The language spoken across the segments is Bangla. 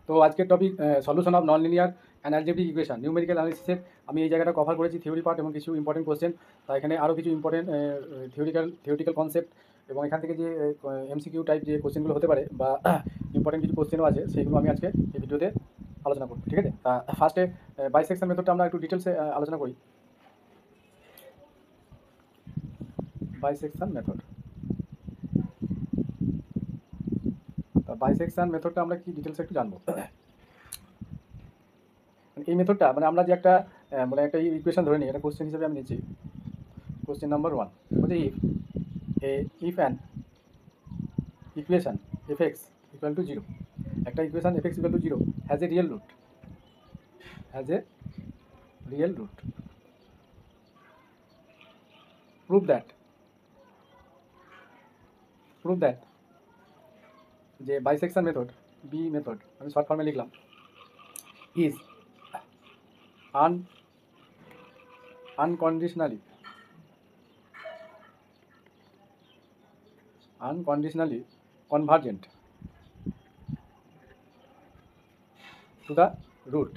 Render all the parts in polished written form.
তো আজকের topic solution of non linear and algebraic equation numerical অ্যানালিসিসের আমি এই জায়গাটা কভার করেছি থিওরি পার্ট এবং কিছু ইম্পর্টেন্ট কোশ্চেন। তা এখানে আরও কিছু ইম্পর্টেন্ট থিওরিটিক্যাল কনসেপ্ট এবং এখান থেকে যে এমসিকিউ টাইপ যে কোশ্চেনগুলো হতে পারে বা ইম্পর্টেন্ট কিছু কোশ্চেনও আছে সেইগুলো আমি আজকে এই ভিডিওতে আলোচনা করব। ঠিক আছে, তা ফার্স্টে বাইসেকশন মেথডটা আমরা একটু ডিটেলসে আলোচনা করি। বাইসেকশন মেথড, তা বাইসেকশন মেথডটা আমরা কি ডিটেলসে একটু জানবো। এই মেথডটা মানে আমরা যে একটা মানে একটা ইকুয়েশন ধরে নিই, এটা কোশ্চেন হিসেবে আমি নিচ্ছি। কোশ্চেন নাম্বার 1 বলছে if an equation f x equal to 0, একটা equation f x equal to 0 has a real root, prove that যে বাইসেকশন মেথড বি মেথড আমি শর্ট ফর্মে লিখলাম is unconditionally convergent to the root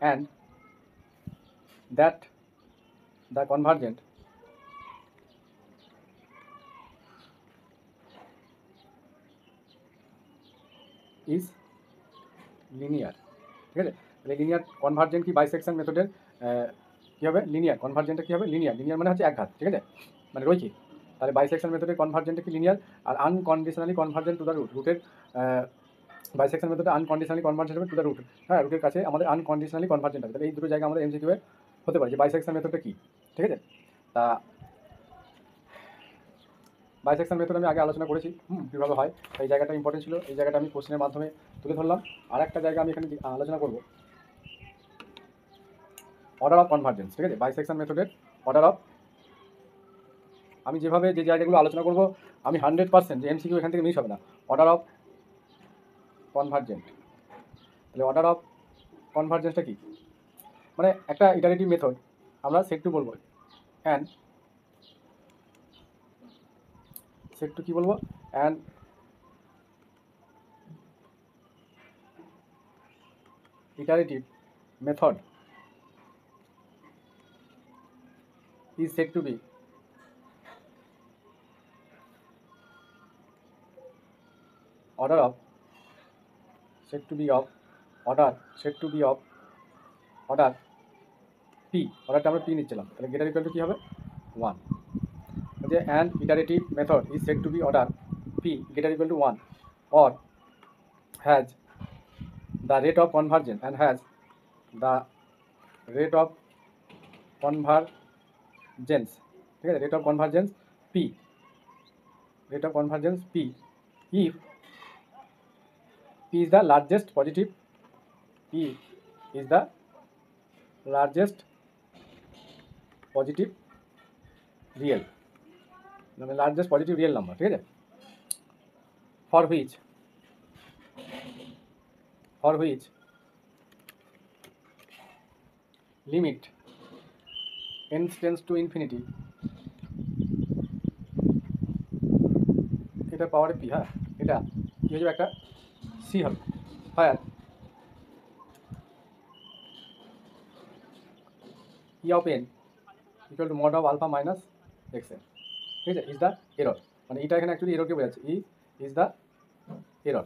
and that the convergent is linear। ঠিক আছে, তাহলে লিনিয়ার কনভার্জেন্ট কি বাইসেকশন মেথডের কী হবে, লিনিয়ার কনভার্জেন্টটা কী হবে, লিনিয়ার মানে হচ্ছে একঘাত। ঠিক আছে, মানে রৈখিক। তাহলে বাইসেকশন মেথডের কনভার্জেন্টটা কি লিনিয়ার, আর আনকন্ডিশনালি কনভার্জেন্ট টু দ্য রুটের বাইসেকশন মেথডে আনকন্ডিশনালি কনভার্জেন্ট হবে টু দ্য রুট। হ্যাঁ, রুটের কাছে আমাদের আনকন্ডিশনালি কনভার্জেন্ট হবে। তাহলে এই দুটো জায়গা আমাদের এমসিকিউ হতে পারে যে বাইসেকশন মেথডটা কী। ঠিক আছে, তা বাইসেকশন মেথড আমি আগে আলোচনা করেছি কীভাবে হয়, এই জায়গাটা ইম্পর্টেন্ট ছিল, এই জায়গাটা আমি কোশ্চেনের মাধ্যমে তুলে ধরলাম। আর একটা জায়গা আমি এখানে আলোচনা করব অর্ডার অফ কনভার্জেন্স। ঠিক আছে, বাইসেকশন মেথডের অর্ডার অফ, আমি যেভাবে যে জায়গাগুলো আলোচনা করব আমি 100% যে এমসিকিউ এখান থেকে মিস হবে না। অর্ডার অফ কনভার্জেন্ট, তাহলে অর্ডার অফ কনভার্জেন্সটা কি, মানে একটা ইটারেটিভ মেথড আমরা সেট টু বলবো, অ্যান্ড সেট টু কী বলবো, and iterative method is said to be order of order p, অর্ডারটা আমরা p নিচ্ছিলাম, তাহলে গ্রেটার ইকুয়াল টু কী হবে 1। যে an iterative method is said to be order p greater equal to 1 or has the rate of convergence and has the rate of convergence, ঠিক আছে, rate of convergence p if p is the largest positive real, মানে লার্জেস্ট পজিটিভ রিয়েল নাম্বার। ঠিক আছে, for which limit n tends to infinity, এটা পাওয়ারে p, হ্যাঁ এটা কী হয়ে যাবে, একটা c হবে, fire e of n equal to mod of alpha minus x n. ঠিক আছে, ইজ দ্য এরর, মানে এটা এখানে অ্যাকচুয়ালি এররকে বোঝাচ্ছে, ইজ দ্য এরর।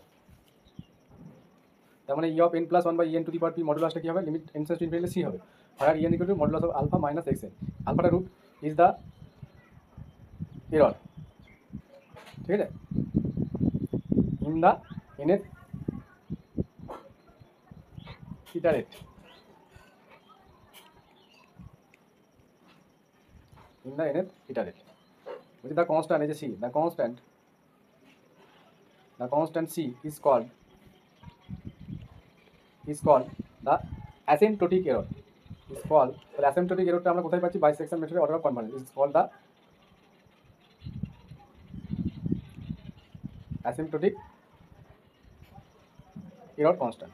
তার মানে e of n plus 1 by n to the power p মডুলাসটা কী হবে, limit n tends to infinity c হবে, ফায়ার n equal to modulus of alpha minus x n, আলফাটা রুট ইজ দ্য এরর। ঠিক আছে, in the nth iterate, which is the constant, as c, the constant c is called the asymptotic error, তাহলে asymptotic errorটা আমরা কোথায় পাচ্ছি, বাইসেকশন মেথডের order of convergence is called the asymptotic error constant,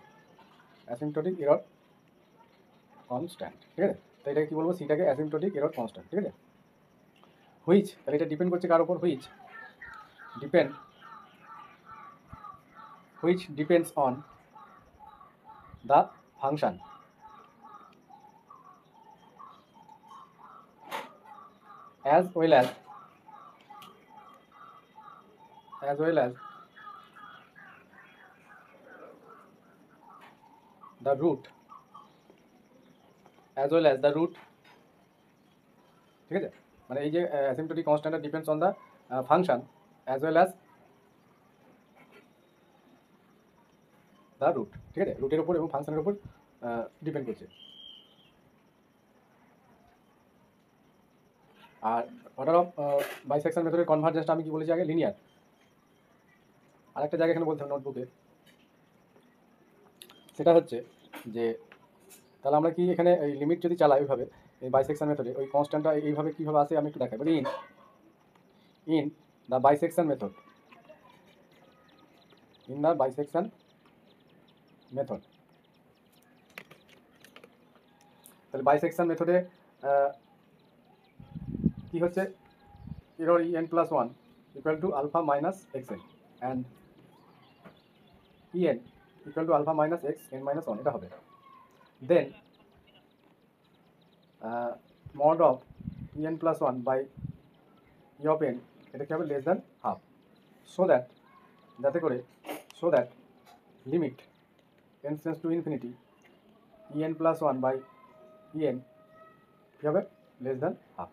ঠিক আছে, তো এটাকে কী বলবো, সিটাকে asymptotic error constant। ঠিক আছে, হুইচ, তাহলে এটা ডিপেন্ড করছে কার উপর, which depend which depends on the function as well as the root ঠিক আছে, মানে এই যে asymptotic constant depends on the function as well as the root, ঠিক আছে, রুটের উপর এবং ফাংশনের উপর ডিপেন্ড করছে। আর অর্ডার অফ বাইসেকশন মেথডের কনভার্জেন্সটা আমি কি বলেছি আগে, লিনিয়ার। আরেকটা জায়গা এখানে বলতে হবে নোটবুকে, সেটা হচ্ছে যে তাহলে আমরা কি এখানে এই লিমিট যদি চালাই ওইভাবে এই বাইসেকশন মেথডে, ওই কনস্ট্যান্টটা এইভাবে কীভাবে আসে আমি একটু দেখাই। বলি ইন দ্য বাইসেকশন মেথড, তাহলে বাইসেকশন মেথডে কি হচ্ছে, error en plus 1 equal to alpha minus x n and en equal to alpha minus x n minus 1, এটা হবে। Then mod of en plus 1 by e of n, এটা কি হবে, less than half, so that limit n tends to infinity en plus 1 by en কি হবে, লেস দ্যান হাফ।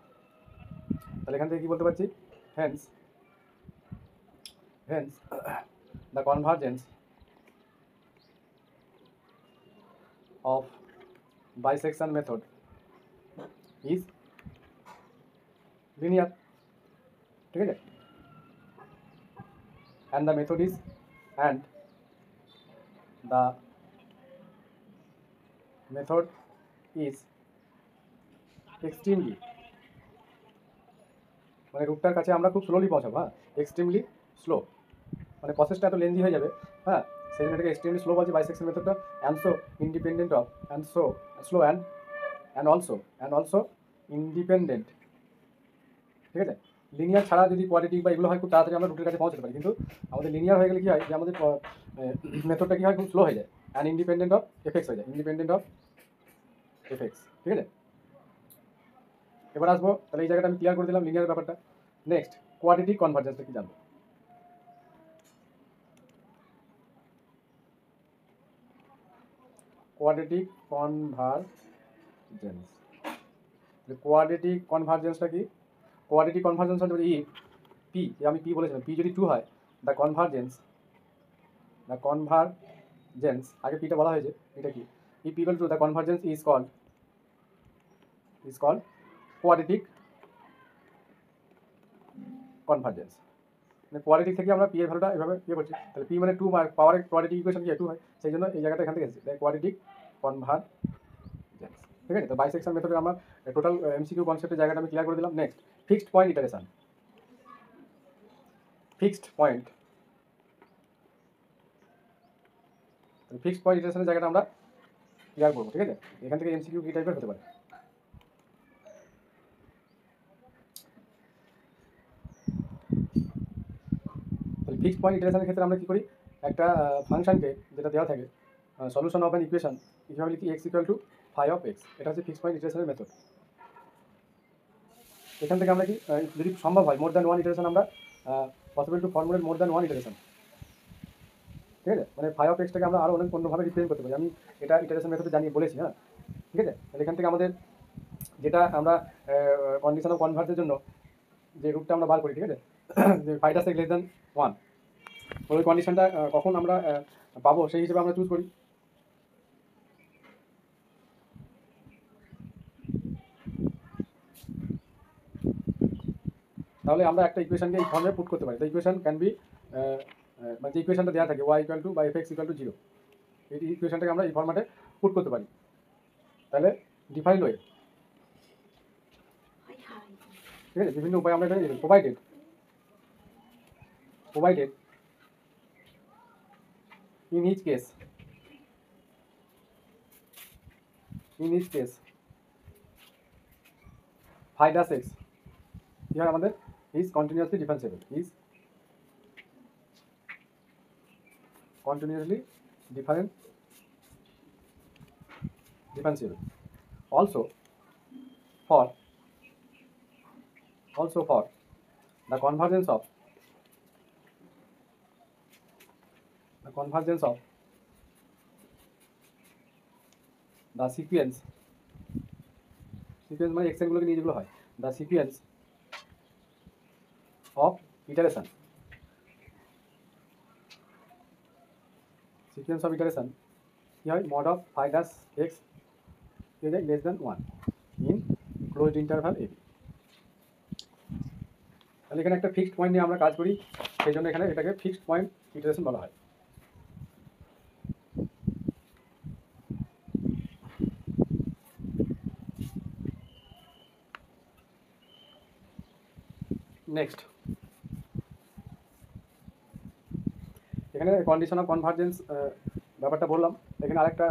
তাহলে এখান থেকে কি বলতে পারছি, hence the convergence of bisection method is linear, ঠিক আছে, and the method is extremely, মানে রুটটার কাছে আমরা খুব স্লোলি পৌঁছাবো, হ্যাঁ, এক্সট্রিমলি স্লো, মানে প্রসেসটা এত লেন্দি হয়ে যাবে, হ্যাঁ, সেই জন্য এটাকে এক্সট্রিমলি স্লো বলছে বাইসেকশন মেথডটা, and so independent of and so slow and also independent, ঠিক আছে। লিনিয়ার ছাড়া যদি কোয়াড্রেটিক বা এগুলো হয় খুব তাড়াতাড়ি আমরা রুটের কাছে পৌঁছাতে পারি, কিন্তু আমাদের লিনিয়ার হয়ে গেলে কী হয় যে আমাদের মেথডটা কী হয়, খুব স্লো হয়ে যায়, অ্যান্ড ইন্ডিপেন্ডেন্ট অফ এফেক্টস হয়ে যায়, ঠিক আছে। এবার আসবো, তাহলে এই জায়গাটা আমি ক্লিয়ার করে দিলাম লিনিয়ার ব্যাপারটা। নেক্সট কোয়াড্রেটিক কনভার্জেন্সটা কি জানবো। কোয়াড্রেটিক কনভার্জেন্সটা কি, কোয়াড্রেটিক কনভার্জেন্স হচ্ছে ই পি, আমি পি বলেছিলাম, পি যদি 2 হয়, দ্য কনভার্জেন্স আগে পিটা বলা হয়েছে, এটা কি, E P equal to the convergence is called quadratic convergence. মানে কোয়াড্রেটিক থেকে আমরা পি এর ভ্যালুটা এভাবে ইয়ে করছি, তাহলে পি মানে 2 পাওয়ারের কোয়াড্রেটিক ইকুয়েশন কি 2 হয়, সেই জন্য এই জায়গাটা এখান থেকে এসেছে, কোয়াড্রেটিক কনভার্জেন্স, ঠিক আছে। তো বাইসেকশন মেথডে আমার টোটাল এমসিকিউ কনসেপ্টের জায়গাটা আমি ক্লিয়ার করে দিলাম। Next fixed point iteration, fixed point ইটারেশনের জায়গাটা আমরা ক্লিয়ার করবো, ঠিক আছে। এখান থেকে এমসিকিউ কি টাইপের হতে পারে। তাহলে ফিক্সড পয়েন্ট ইটারেশনের ক্ষেত্রে আমরা কী করি, একটা ফাংশনকে যেটা দেওয়া থাকে সলিউশন অফ অ্যান ইকুয়েশন কীভাবে লিখি, x equal to phi of x, এটা হচ্ছে ফিক্সড পয়েন্ট ইটারেশনের মেথড। এখান থেকে আমরা কি যদি সম্ভব হয় মোর দ্যান 1 ইটারেশন, আমরা possible to formulate more than 1 iteration, ঠিক আছে, মানে ফাই অফ এক্সটাকে আমরা আরও অনেক অন্যভাবে রিপ্রেজেন্ট করতে পারি, আমি এটা ইটারেশন মেথডে জানিয়ে বলেছি, হ্যাঁ, ঠিক আছে। তাহলে এখান থেকে আমাদের যেটা আমরা কন্ডিশন অফ কনভার্জের জন্য যে রুটটা আমরা বার করি, ঠিক আছে, যে ফাইটা সেক লেস দ্যান 1, ওই কন্ডিশনটা কখন আমরা পাবো সেই হিসেবে আমরা চুজ করি। তাহলে আমরা একটা ইকুয়েশনকে এই ফর্মে পুট করতে পারি। দ্য ইকুয়েশন ক্যান বি, মানে যে ইকুয়েশনটা দেওয়া থাকে ওয়াই ইকুয়াল টু বা এফ এক্স ইকুয়াল টু 0, এই ইকুয়েশনটাকে আমরা এই ফর্ম্যাটে পুট করতে পারি। তাহলে ডিফাইন্ড ওয়ে, ঠিক আছে, বিভিন্ন উপায় আমরা এখানে provided in each case phi dash x কি হয় আমাদের, is continuously differentiable, continuously differentiable. Also for the convergence of the sequence মানে এক্সেল গুলোকে নিয়ে যেগুলো হয়, the sequence of iteration কি হয়, mod of phi dash x is less than 1 in closed interval a b। তাহলে এখানে একটা ফিক্সড পয়েন্ট নিয়ে আমরা কাজ করি, সেই জন্য এখানে এটাকে ফিক্সড পয়েন্ট ইটারেশন বলা হয়। নেক্সট, এখানে কন্ডিশন অফ কনভার্জেন্স ব্যাপারটা বললাম। এখানে আরেকটা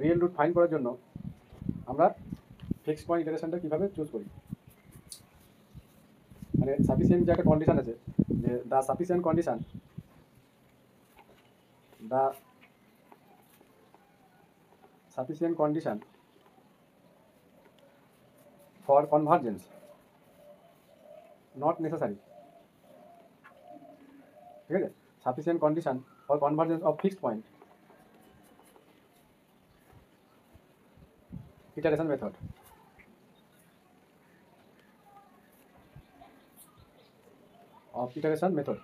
রিয়েল রুট ফাইন্ড করার জন্য আমরা ফিক্সড পয়েন্ট ইটারেশনটা কীভাবে চুজ করি, মানে সাফিসিয়েন্ট যে একটা কন্ডিশন আছে, যে the sufficient condition for convergence not necessary, ঠিক আছে, sufficient condition for convergence of fixed point iteration method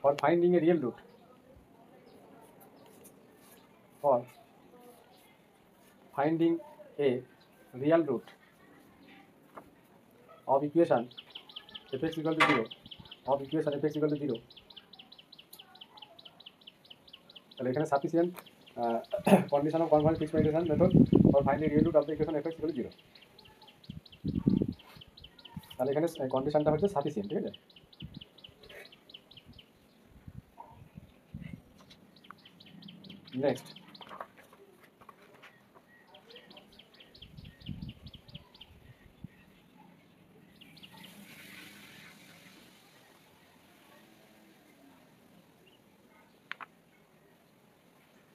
for finding a real root of equation fx equal to 0 তাহলে এখানে sufficient condition of convergence fixed point iteration method for finding real root of the equation fx equal to 0। তাহলে এখানে কন্ডিশনটা হচ্ছে সাফিসিয়েন্ট, ঠিক আছে। নেক্সট,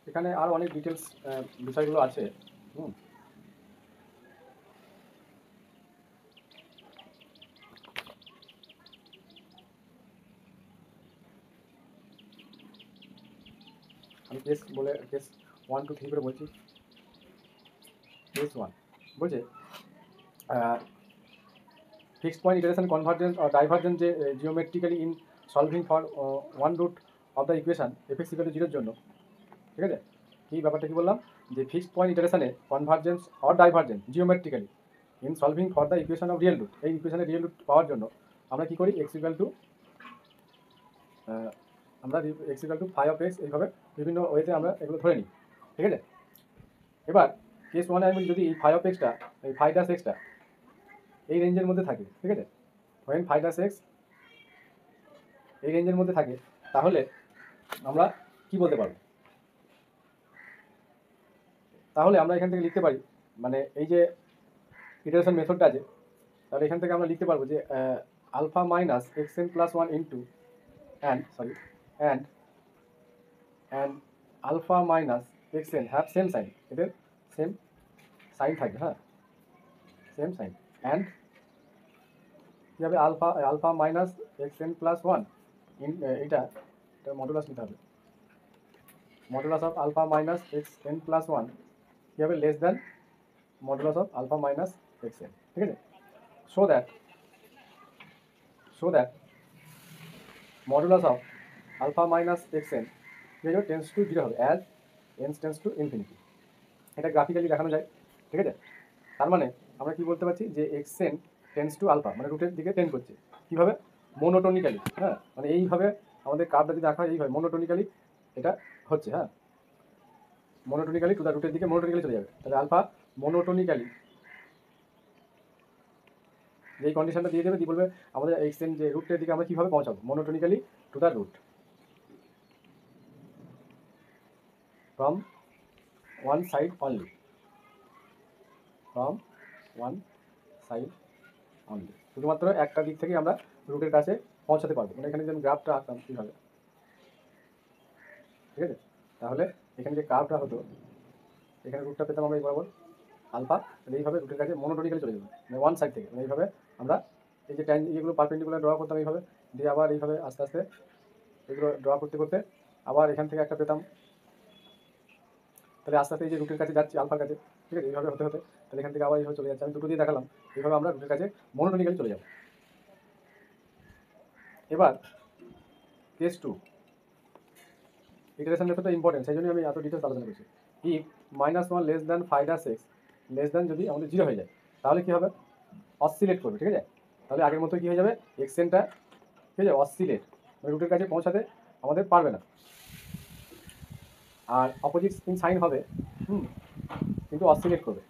এখানে আরও অনেক ডিটেলস বিষয়গুলো আছে। আমি কেস 1 2 3 করে বলছি। কেস 1 বলছে fixed point iteration convergence or divergence যে geometrically in solving for one root of the equation fx equal to 0 এর জন্য, ঠিক আছে। এই ব্যাপারটা কি বললাম, যে ফিক্সড পয়েন্ট ইটারেশনে convergence or divergence geometrically in solving for the equation of real root, এই ইকুয়েশনের রিয়েল রুট পাওয়ার জন্য আমরা কী করি, x equal to phi of x, এইভাবে বিভিন্ন ওয়েতে আমরা এগুলো ধরে নিই, ঠিক আছে। এবার কেস 1 আমি যদি এই phi of x টা, এই phi dash x টা এই রেঞ্জের মধ্যে থাকে, ঠিক আছে, when phi dash x এই রেঞ্জের মধ্যে থাকে, তাহলে আমরা কি বলতে পারবো, তাহলে আমরা এখান থেকে লিখতে পারি, মানে এই যে ইটারেশন মেথডটা আছে, তাহলে এখান থেকে আমরা লিখতে পারবো যে alpha minus xn plus 1 into and alpha minus xn have same sign, এদের সেম সাইন থাকবে, হ্যাঁ, সেম সাইন। অ্যান্ড কী হবে, আলফা মাইনাস xn প্লাস 1 এটা মডুলাস নিতে হবে, modulus of alpha minus xn plus 1 কী হবে, less than modulus of alpha minus xn, ঠিক আছে। So that modulus of alpha minus xn tends to 0 হবে, as n tends to infinity. এটা গ্রাফিক্যালি দেখানো যায়, ঠিক আছে। তার মানে আমরা কি বলতে পারছি, যে xn টেন্স টু আলফা, মানে রুটের দিকে টেন্ড করছে, কীভাবে, মোনোটোনিক্যালি, হ্যাঁ, মানে এইভাবে আমাদের কার্ভটা যদি দেখা হয় এইভাবে মোনোটোনিক্যালি এটা হচ্ছে, হ্যাঁ, মোনোটোনিক্যালি টু দ্য রুটের দিকে মোনোটোনিক্যালি চলে যাবে। তাহলে আলফা মোনোটোনিক্যালি এই কন্ডিশনটা দিয়ে দেবে, দিয়ে বলবে আমাদের xn যে রুটের দিকে আমরা কীভাবে পৌঁছাবো, monotonically to the root from one side only, শুধুমাত্র একটা দিক থেকে আমরা রুটের কাছে পৌঁছাতে পারবো। মানে এখানে যদি গ্রাফটা আঁকতাম কীভাবে, ঠিক আছে, তাহলে এখানে যে কার্ভটা হতো, এখানে রুটটা পেতাম আমরা এই বরাবর আলফা, তাহলে এইভাবে রুটের কাছে মনোটোনিক্যালি চলে যাবে, মানে ওয়ান সাইড থেকে, মানে এইভাবে আমরা এই যে এগুলো পারপেন্ডিকুলার ড্র করতাম এইভাবে, দিয়ে আবার এইভাবে আস্তে আস্তে এগুলো ড্র করতে করতে আবার এখান থেকে একটা পেতাম, তাহলে আস্তে আস্তে এই যে রুটের কাছে যাচ্ছি আলফার কাছে, ঠিক আছে, এইভাবে হতে হতে তাহলে এখান থেকে আবার এইভাবে চলে যাচ্ছে, আমি দুটো দিয়ে দেখালাম, এইভাবে আমরা রুটের কাছে মনোটোনিক্যালি চলে যাব। এবার কেস 2, ইটারেশন মেথডটা ইম্পর্টেন্ট, সেই জন্য আমি এত ডিটেলস আলোচনা করছি। If -1 less than 5 less than যদি আমাদের 0 হয়ে যায়, তাহলে কী হবে, অসিলেট করবে, ঠিক আছে। তাহলে আগের মতো কী হয়ে যাবে, এক্সেনটা ঠিক আছে অসিলেট, মানে রুটের কাছে পৌঁছাতে আমাদের পারবে না, আর অপোজিট স্পিন সাইন হবে, কিন্তু অসিলেট করবে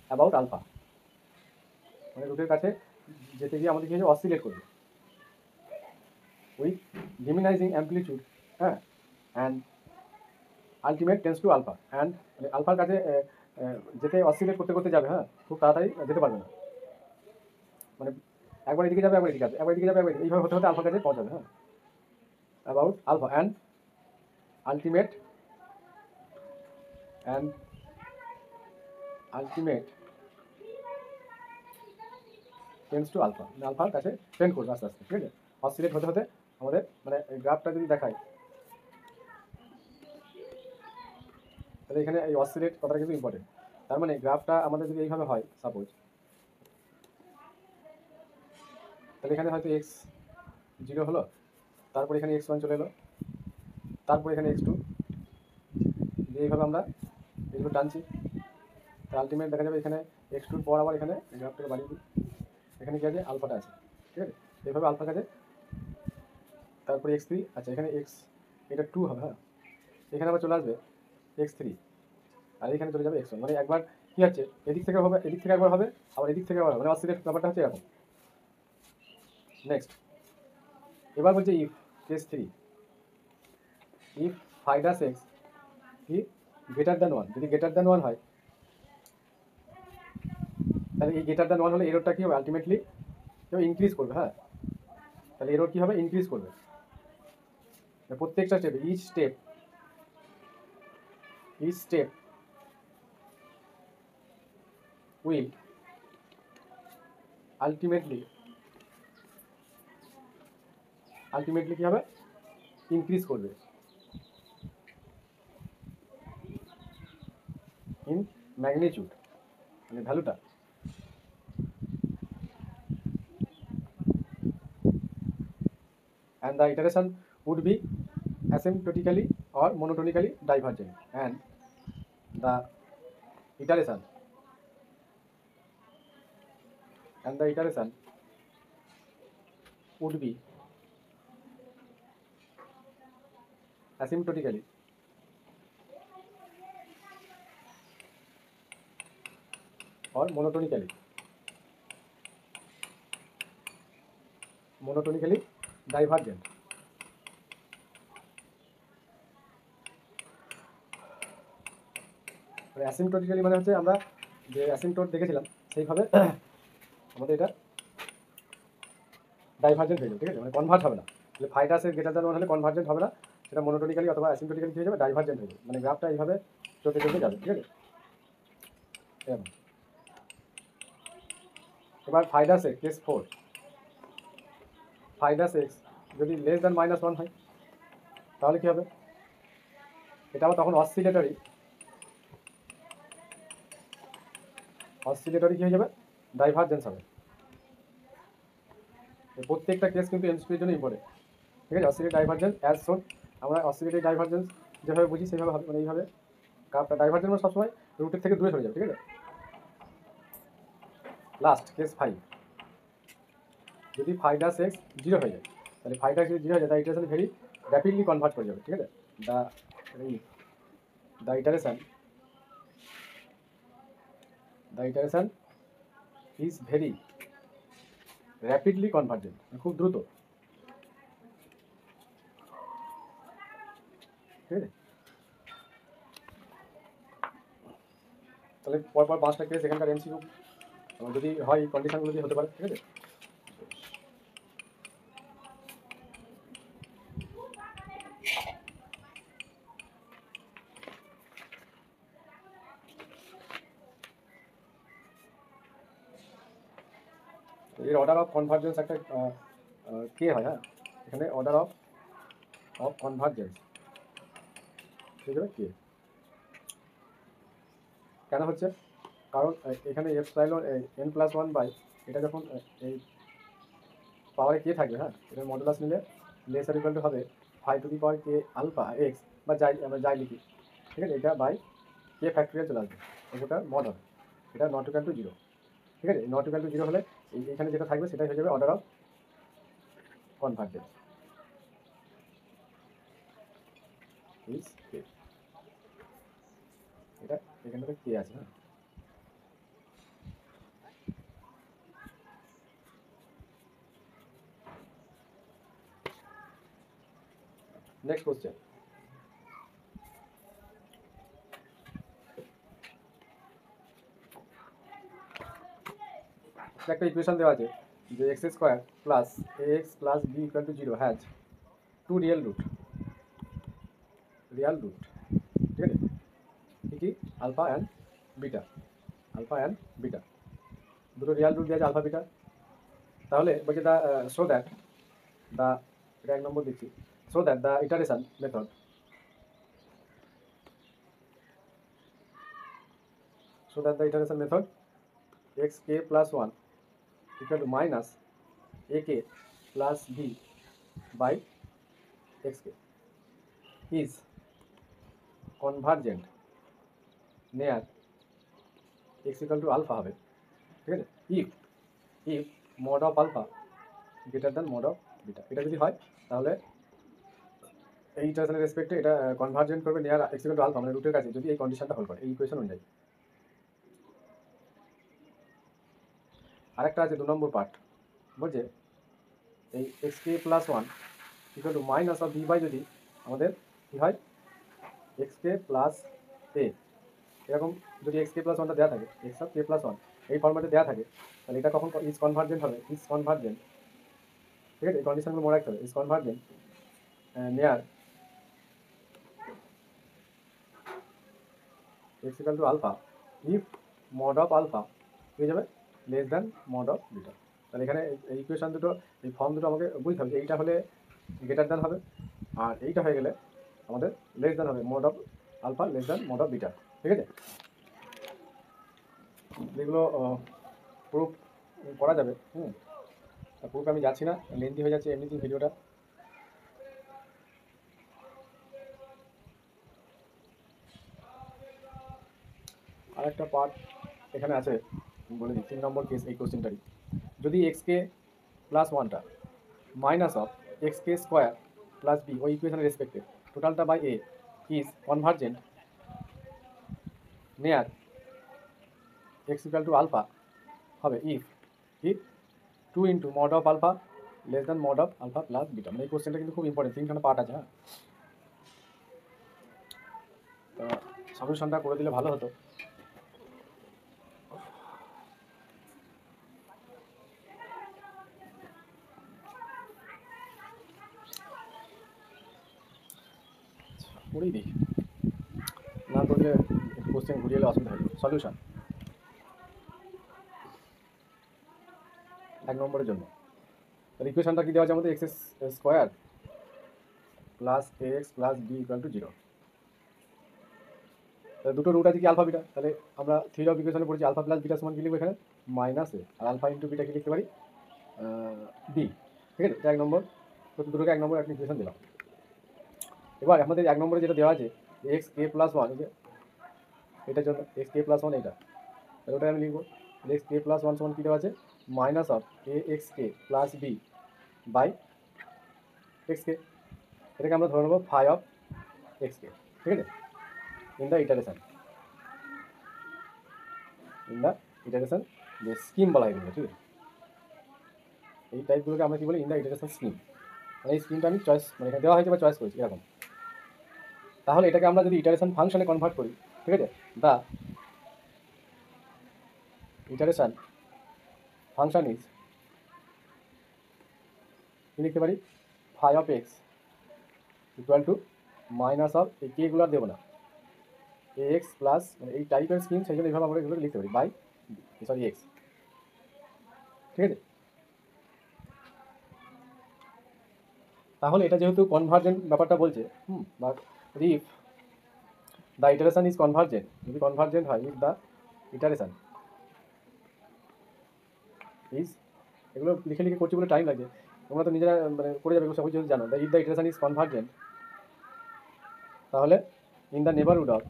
অ্যাবাউট আলফা, মানে রুটের কাছে যেতে গিয়ে আমাদের কী হয়ে যাবে, অসিলেট করবে উইথ ডিমিনাইজিং অ্যাম্পলিটিউড, হ্যাঁ, and ultimate tends to alpha, and মানে আলফার কাছে যেতে অসিলেট করতে করতে যাবে, হ্যাঁ, খুব তাড়াতাড়ি যেতে পারবে না, মানে একবার এদিকে যাবে একবার এদিকে যাবে, একবার এদিকে যাবে একবার এইভাবে হতে হতে আলফার কাছে পৌঁছাবে, হ্যাঁ, about alpha and ultimate tends to alpha, মানে আলফার কাছে টেন্ড করবে আস্তে আস্তে, ঠিক আছে, অসিলেট হতে হতে আমাদের, মানে গ্রাফটা যদি দেখায়, তাহলে এখানে এই অসিলেট কথাটা কিন্তু ইম্পর্টেন্ট। তার মানে গ্রাফটা আমাদের যদি এইভাবে হয় সাপোজ, তাহলে এখানে হয়তো x0 হলো, তারপর এখানে x1 চলে এলো, তারপর এখানে x2, দিয়ে এইভাবে আমরা এগুলো টানছি, তাহলে আলটিমেট দেখা যাবে এখানে x2 পর আবার এখানে গ্রাফটাকে বাড়িয়ে দিই, এখানে কি আছে, আলফাটা আছে, ঠিক আছে, এইভাবে আলফার কাছে, তারপরে x3, আচ্ছা এখানে এটা 2 হবে, হ্যাঁ, এখানে আবার চলে আসবে x3, আর এখানে চলে যাবে x1, মানে একবার কী হচ্ছে, এদিক থেকে হবে, এদিক থেকে একবার হবে, আবার এদিক থেকে একবার হবে, মানে অসিলেট ব্যাপারটা হচ্ছে এরকম। নেক্সট, এবার বলছে ইফ কেস 3, ইফ ফাইডাস এক্স কি গ্রেটার দ্যান 1, যদি গ্রেটার দ্যান 1 হয়, তাহলে এই গ্রেটার দ্যান 1 হলে এররটা কী হবে, আলটিমেটলি ইনক্রিজ করবে, হ্যাঁ, তাহলে এরর কী হবে, ইনক্রিজ করবে, প্রত্যেকটা স্টেপে, ইচ স্টেপ উইল আলটিমেটলি কী হবে, ইনক্রিজ করবে ইন ম্যাগনিটিউড, মানে ভ্যালুটা, and the iteration would be asymptotically or monotonically divergent, and the iteration would be asymptotically or monotonically divergent. অ্যাসিম্পটোটিক্যালি মানে হচ্ছে আমরা যে অ্যাসিম্পটোট দেখেছিলাম সেইভাবে আমাদের এটা ডাইভার্জেন্ট হয়ে যাবে, ঠিক আছে, মানে কনভার্ট হবে না, তাহলে ফাইডাসের গ্রেটার দ্যান 1 হলে কনভার্জেন্ট হবে না, সেটা মনোটোনিক্যালি অথবা অ্যাসিম্পটোটিক্যালি হয়ে যাবে, ডাইভার্জেন্ট হয়ে যাবে, মানে গ্রাফটা এইভাবে চলতে চলতে যাবে, ঠিক আছে। এবার ফাইডাস এক্স কেস 4, ফাইডাস এক্স যদি লেস দ্যান -1 হয়, তাহলে কী হবে, এটা আবার তখন অসিলেটরি কী হয়ে যাবে, ডাইভার্জেন্স হবে। প্রত্যেকটা কেস কিন্তু এমসিকিউর জন্য ইম্পর্টেন্ট, ঠিক আছে। অসিলেটরি ডাইভার্জেন্স অ্যাজ শোন, আমরা অসিলেটরি ডাইভার্জেন্স যেভাবে বুঝি সেভাবে হবে, মানে এইভাবে কাপটা ডাইভার্জেন্স মানে সবসময় রুটের থেকে দূরে সরে যাবে, ঠিক আছে। লাস্ট কেস 5, যদি ফাইডাস এক্স 0 হয়ে যায়, তাহলে ফাইডাস যদি 0 হয়ে যায়, তাই ইটারেশন ভেরি র্যাপিডলি কনভার্ট করে যাবে, ঠিক আছে। The iteration is very rapidly convergent, খুব দ্রুত, ঠিক আছে। তাহলে পরপর 5টা কেস এখানকার এমসিকিউ যদি হয়, কন্ডিশনগুলো যদি হতে পারে, ঠিক আছে। এর অর্ডার অফ কনভার্জেন্স একটা কে হয়, হ্যাঁ এখানে অর্ডার অফ কনভার্জেন্স ঠিক আছে কে কেন হচ্ছে, কারণ এখানে এপসাইলন n+1 বাই এটা যখন এই পাওয়ারে কে থাকবে, হ্যাঁ এটার মডুলাস নিলে লেসার ইকুয়াল টু হবে 5 কে আলফা এক্স বা যাই আমরা যাই লিখি, ঠিক আছে, এটা বাই কে ফ্যাক্টরিয়াল চলে আসবে, ওটা মড হবে, এটা নট ইকুয়াল টু 0, ঠিক আছে, নট ইকুয়াল টু 0 হলে এখানে যেটা থাকবে সেটাই হয়ে যাবে অর্ডার অফ কনভার্জেন্স ইজ কে, এটা এখানে তো কে আছে, হ্যাঁ নেক্সট কোশ্চেন, একটা ইকুয়েশন দেওয়া আছে যে x² plus ax plus b equal to 0 has two real root, ঠিক আছে, কি আলফা অ্যান্ড বিটা, দুটো রিয়াল রুট দেওয়া আছে আলফা বিটা, তাহলে বলছে দ্য সো দ্যাট দ্য, এটা 1 নম্বর দিচ্ছি, so that the iteration method xk plus 1 equal to minus ak plus b by xk is convergent near x equal to alpha হবে, ঠিক আছে, if mod of alpha greater than mod of beta, এটা যদি হয় তাহলে এই ইটারেশনের রেসপেক্টে এটা কনভার্জেন্ট করবে near x equal to alpha মানে রুটের কাছে, যদি এই কন্ডিশনটা হোল্ড করে এই ইকুয়েশন অনুযায়ী। আরেকটা আছে 2 নম্বর পার্ট, বলছে এই xk plus 1 equal to minus of B by, যদি আমাদের কী হয় xk প্লাস a, এরকম যদি xk প্লাস 1টা দেওয়া থাকে x অফ k প্লাস 1 এই ফর্ম্যাটে দেওয়া থাকে, তাহলে এটা কখন ইজ কনভার্জেন্ট হবে, ঠিক আছে, এই কন্ডিশনগুলো মনে রাখতে হবে, is convergent near x equal to alpha if mod of alpha হয়ে যাবে less than mod of beta. তাহলে এখানে এই ইকুয়েশন দুটো, এই ফর্ম দুটো আমাকে বুঝতে হবে যে এইটা হলে গ্রেটার দ্যান হবে, আর এইটা হয়ে গেলে আমাদের লেস দ্যান হবে, mod of alpha less than mod of beta, ঠিক আছে, যেগুলো প্রুফ করা যাবে। প্রুফ আমি যাচ্ছি না, লেন্থি হয়ে যাচ্ছে এমনিতেই ভিডিওটা। আরেকটা পার্ট এখানে আছে বলে দিই, 3 নম্বর কেস এই কোশ্চেনটারই, যদি xk প্লাস 1টা minus of xk square plus b ওই ইকুয়েশনের রেসপেক্টে টোটালটা by a is convergent near x equal to alpha হবে if 2 into mod of alpha less than mod of alpha plus beta, মানে এই কোশ্চেনটা কিন্তু খুব ইম্পর্টেন্ট, 3খানা পার্ট আছে, হ্যাঁ তো সলিউশনটা করে দিলে ভালো হতো। করেই দিই, না করলে কোশ্চেন ঘুরিয়ে এলে অসুবিধা হবে। সলিউশন 1 নম্বরের জন্য ইকুয়েশনটা কি দেওয়া আছে আমাদের, x square plus a x plus b equal to 0, তাহলে দুটো রুট আছে কি আলফা বিটা, তাহলে আমরা থ্রি অফ ইকুয়েশনে পড়েছি আলফা প্লাস বিটা সমান কি লিখবো এখানে মাইনাস এ, আর আলফা ইন্টু বিটা কি লিখতে পারি বি, ঠিক আছে, এটা 1 নম্বর, তো দুটোকে 1 নম্বর একটা ইকুয়েশন দিলাম। এবার আমাদের 1 নম্বরে যেটা দেওয়া আছে এক্স কে প্লাস 1, এটার জন্য এক্স কে প্লাস 1 এটা, তাহলে ওটা আমি লিখবো এক্স কে প্লাস 1 সমান কী দেওয়া আছে minus of a x k plus b by x k, এটাকে আমরা ধরে নেবো ফাই অফ এক্স কে, ঠিক আছে, ইন দ্য ইটারেশন যে স্কিম বলা হয় এগুলো, ঠিক আছে, এই টাইপগুলোকে আমরা কী বলি ইন দ্য ইটারেশন স্কিম, মানে এই স্কিমটা আমি চয়েস মানে এখানে দেওয়া হয়েছে বা চয়েস করেছি এরকম। তাহলে এটাকে আমরা যদি ইটারেশন ফাংশনে কনভার্ট করি, ঠিক আছে, দ্য ইটারেশন ফাংশন ইজ কী লিখতে পারি phi of x equal to minus of এই কেগুলো আর দেবো না এ এক্স প্লাস, মানে এই টাইপের স্কিম সেই জন্য এইভাবে আমরা এগুলো লিখতে পারি বাই সরি এক্স, ঠিক আছে, তাহলে এটা যেহেতু কনভার্জেন্ট ব্যাপারটা বলছে, বা if the iteration is convergent, যদি কনভার্জেন্ট হয়, ইফ দ্য ইটারেশন ইজ, এগুলো লিখে লিখে করছি বলে টাইম লাগে, তোমরা তো নিজেরা মানে করে যাবে সবাই যদি জানো। If the iteration is convergent, তাহলে in the neighbourhood of,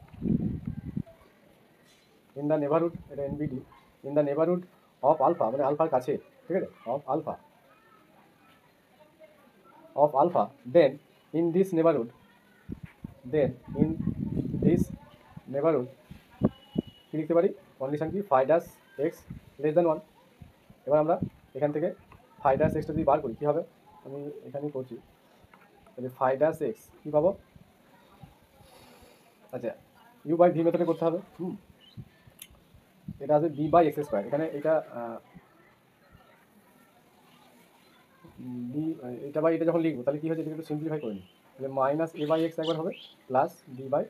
in the neighbourhood, এটা NBD, in the neighbourhood of alpha, মানে আলফার কাছে, ঠিক আছে, of alpha, of alpha, then in this neighbourhood, then in this neighbourhood কী লিখতে পারি, কন্ডিশন কি, phi dash x less than 1। এবার আমরা এখান থেকে ফাই ড্যাশ এক্সটা যদি বার করি কী হবে, আমি এখানেই করছি, তাহলে ফাই ড্যাশ এক্স কী পাবো, আচ্ছা ইউ বাই ভি মেথডে করতে হবে। এটা আছে বি বাই এক্স স্কোয়ার, এখানে এটা বি, এটা বাই এটা যখন লিখবো তাহলে কী হচ্ছে, এটা একটু সিম্পলিফাই করে নিই, তাহলে মাইনাস এ বাই এক্স একবার হবে, প্লাস বি বাই,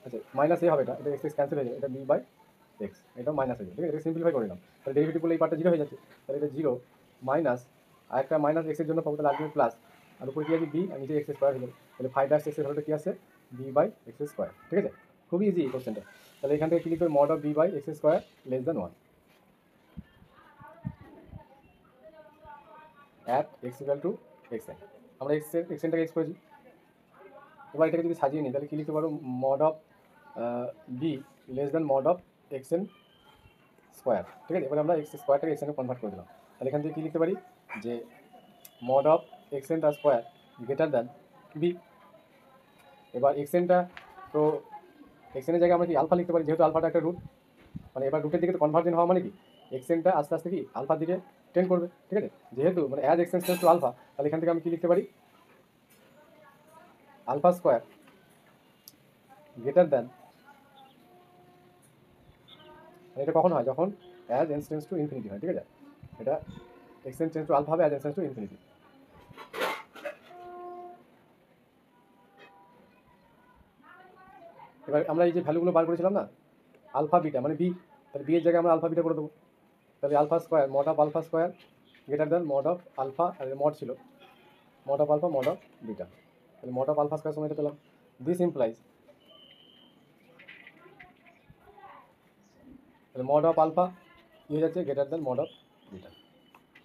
আচ্ছা মাইনাস এ হবে, এটা এটা এক্স এক্স ক্যান্সেল হয়ে যাবে, এটা বি বাই এক্স, এটা মাইনাস হয়ে যাবে, ঠিক আছে, এটা সিম্পলিফাই করে নিলাম। তাহলে ডেরিভেটিভ করলে এই পার্টটা জিরো হয়ে যাচ্ছে, তাহলে এটা জিরো মাইনাস, আর একটা মাইনাস এক্সের জন্য পাবো, তাহলে আলটিমেট প্লাস, আর উপরে কী আছে বি, আর নিচে এক্স স্কোয়ার হয়ে যাবে, তাহলে ফাইভ ড্যাশ এক্সের ভ্যালুটা কী আছে, বি বাই এক্স স্কোয়ার, ঠিক আছে, খুবই ইজি এই কোশ্চেনটা। তাহলে এখান থেকে ক্লিক করে mod of B by x square less than 1 at x equal to x n, আমরা এক্সেনটাকে এক্স করেছি। এবার এটাকে যদি সাজিয়ে নিই তাহলে কী লিখতে পারো, mod of b less than mod of x n square, ঠিক আছে, এবার আমরা এক্স স্কোয়ারটাকে এক্স এনে কনভার্ট করে দিলাম, তাহলে এখান থেকে কী লিখতে পারি, যে মড অফ এক্স এন তার স্কোয়ার গ্রেটার দ্যান বি। এবার এক্স এনটা, তো এক্স এনের জায়গায় আমরা কি আলফা লিখতে পারি, যেহেতু আলফাটা একটা রুট, মানে এবার রুটের দিকে তো কনভার্জেন্ট হওয়া মানে কি, এক্স এনটা আস্তে আস্তে কি আলফার দিকে টেন্ড করবে, ঠিক আছে, যেহেতু মানে as x n tends to alpha, তাহলে এখান থেকে আমি কী লিখতে পারি, আলফা স্কোয়ার গ্রেটার দ্যান, এটা কখন হয়, যখন as n tends to infinity হয়, ঠিক আছে, এটা x n tends to alpha হবে, as n tends to infinity. এবার আমরা এই যে ভ্যালুগুলো বার করেছিলাম না, আলফা বিটা মানে বি, তাহলে বি এর জায়গায় আমরা আলফা বিটা করে দেবো, তাহলে alpha square mod of alpha square greater than mod of alpha, আর মড ছিল mod of alpha mod of beta, তাহলে মড অফ আলফা স্কোয়ার সময়টা পেলাম। দিস ইমপ্লাইজ, তাহলে মড অফ আলফা কী হয়ে যাচ্ছে, greater than mod of beta,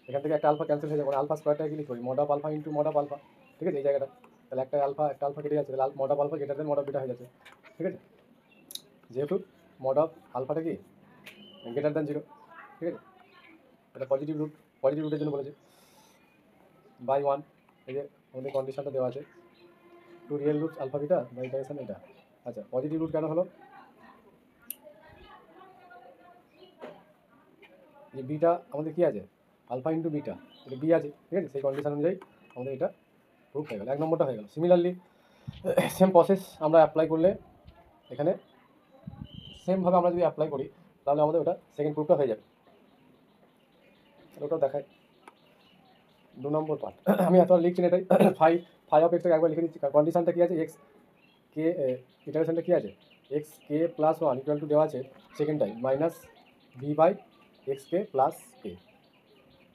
এখান থেকে একটা আলফা ক্যান্সেল হয়ে যাবে, আলফা স্কোয়ারটাকে কি লিখবো, mod of alpha into mod of alpha, ঠিক আছে, এই জায়গাটা, তাহলে একটা আলফা কেটে যাচ্ছে, তাহলে mod of alpha greater than mod of beta হয়ে যাচ্ছে, ঠিক আছে, যেহেতু মড অফ আলফাটা কি গ্রেটার দ্যান জিরো, ঠিক আছে, এটা পজিটিভ রুটের জন্য বলেছে, বাই 1, এই যে আমাদের কন্ডিশনটা দেওয়া আছে, two real root alpha beta by iteration এটা, আচ্ছা পজিটিভ রুট কেন হলো, যে বিটা আমাদের কী আছে, আলফা ইন্টু বিটা, এটা বি আছে, ঠিক আছে, সেই কন্ডিশন অনুযায়ী আমাদের এটা প্রুফ হয়ে গেল, 1 নম্বরটা হয়ে গেল। সিমিলারলি সেম প্রসেস আমরা অ্যাপ্লাই করলে এখানে সেমভাবে আমরা যদি অ্যাপ্লাই করি তাহলে আমাদের ওটা সেকেন্ড প্রুফটা হয়ে যাবে, ওটাও দেখায় 2 নম্বর পার্ট। আমি এত লিখছি না এটাই, ফাই অফ এক্সটাকে একবার লিখে দিচ্ছি, কন্ডিশনটা কী আছে, এক্স কে, ইটারেশনটা কী আছে, x k plus 1 equal to দেওয়া আছে second time minus v by x k plus k,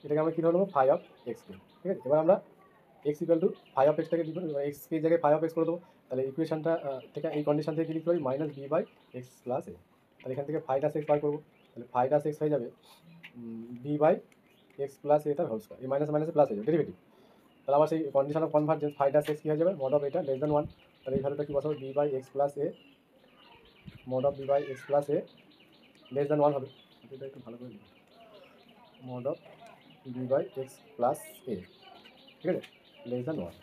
এটাকে আমরা কী ধরে নেবো, ফাই অফ এক্স কে, ঠিক আছে, এবার আমরা x equal to phi of এক্সটাকে এক্স কে জায়গায় ফাই অফ এক্স করে দেবো, তাহলে ইকুয়েশনটা থেকে এই কন্ডিশন থেকে কী লিখতে পারি, minus b by x plus a, তাহলে এখান থেকে ফাই ডাস এক্স বার করবো, তাহলে ফাই ডাস এক্স হয়ে যাবে বি বাই এক্স প্লাস এটার হোল স্কোয়ার, এই মাইনাস মাইনাসে প্লাস হয়ে যাবে ডেরিভেটিভ, তাহলে আমার সেই condition of convergence phi dash x কী হয়ে যাবে, মড অফ এটা লেস দ্যান 1, তাহলে এই ভ্যালুটা কী বসাবো, b by x plus a, mod of B by x plus a less than 1 হবে, এটা একটু ভালো করে লিখি, mod of B by x plus a, ঠিক আছে, লেস দ্যান 1,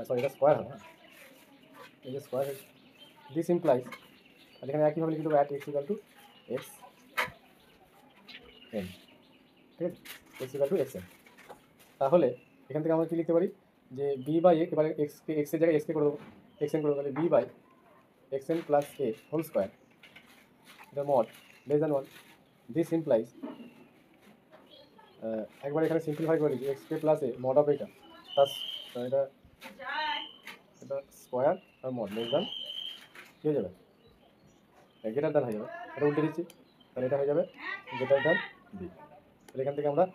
সরি এটা স্কোয়ার হবে, হ্যাঁ এই যে স্কোয়ার হয়েছে, দিস ইমপ্লাইজ, আর এখানে একইভাবে লিখে দেবো at x equal to x n, ঠিক আছে, x equal to x N, তাহলে এখান থেকে আমরা কী লিখতে পারি, যে বি বাই এ, এবারে এক্সকে এক্সের জায়গায় এক্সকে করে দেবো, এক্স এন করে দেবো, তাহলে b by x n plus a whole square, এটা mod less than 1, this implies, একবার এখানে সিম্পলিফাই করে দিচ্ছি, x k plus a mod of এটা প্লাস এটা, এটা স্কোয়ার আর মড লেস দ্যান কী হয়ে যাবে, গ্রেটার দ্যান হয়ে যাবে, এটা উল্টে দিচ্ছি, তাহলে এটা হয়ে যাবে গ্রেটার দ্যান বি, তাহলে এখান থেকে আমরা